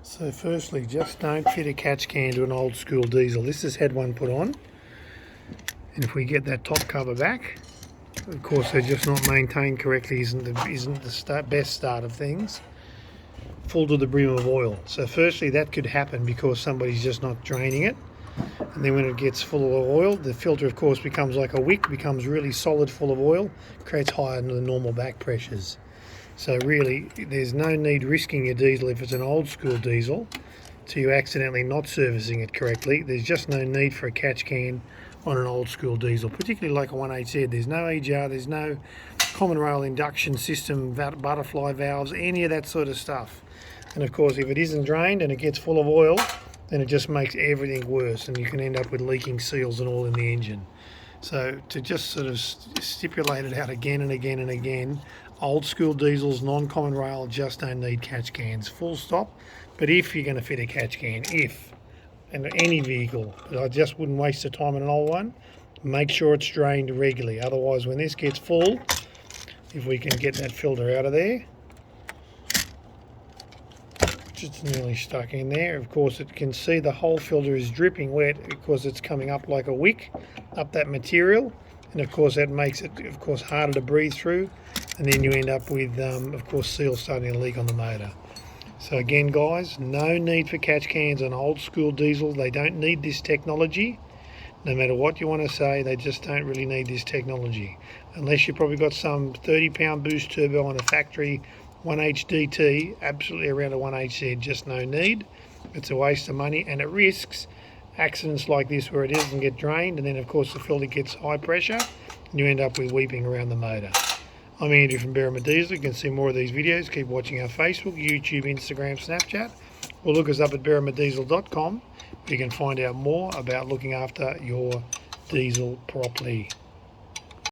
So firstly, just don't fit a catch can to an old school diesel. This has had one put on, and if we get that top cover back, of course they're just not maintained correctly, isn't the best start of things. Full to the brim of oil. So firstly, that could happen because somebody's just not draining it, and then when it gets full of oil, the filter of course becomes like a wick, becomes really solid full of oil, creates higher than normal back pressures. So really, there's no need risking your diesel if it's an old school diesel to you accidentally not servicing it correctly. There's just no need for a catch can on an old school diesel, particularly like a 1HZ. There's no EGR, there's no common rail induction system, butterfly valves, any of that sort of stuff. And of course, if it isn't drained and it gets full of oil, then it just makes everything worse, and you can end up with leaking seals and all in the engine. So to just sort of stipulate it out again and again and again, old school diesels, non-common rail, just don't need catch cans, full stop. But if you're going to fit a catch can, and any vehicle, but I just wouldn't waste the time on an old one, make sure it's drained regularly. Otherwise, when this gets full, if we can get that filter out of there, it's nearly stuck in there. Of course, it can see the whole filter is dripping wet because it's coming up like a wick up that material, and of course that makes it of course harder to breathe through, and then you end up with of course seals starting to leak on the motor. So again guys, no need for catch cans on old school diesel. They don't need this technology. No matter what you want to say, they just don't really need this technology, unless you've probably got some 30-pound boost turbo on a factory 1HDT, absolutely around a 1HZ, just no need. It's a waste of money, and it risks accidents like this where it doesn't get drained, and then of course the filter gets high pressure and you end up with weeping around the motor. I'm Andrew from Berrima Diesel. You can see more of these videos. Keep watching our Facebook, YouTube, Instagram, Snapchat, or look us up at berrimadiesel.com. You can find out more about looking after your diesel properly.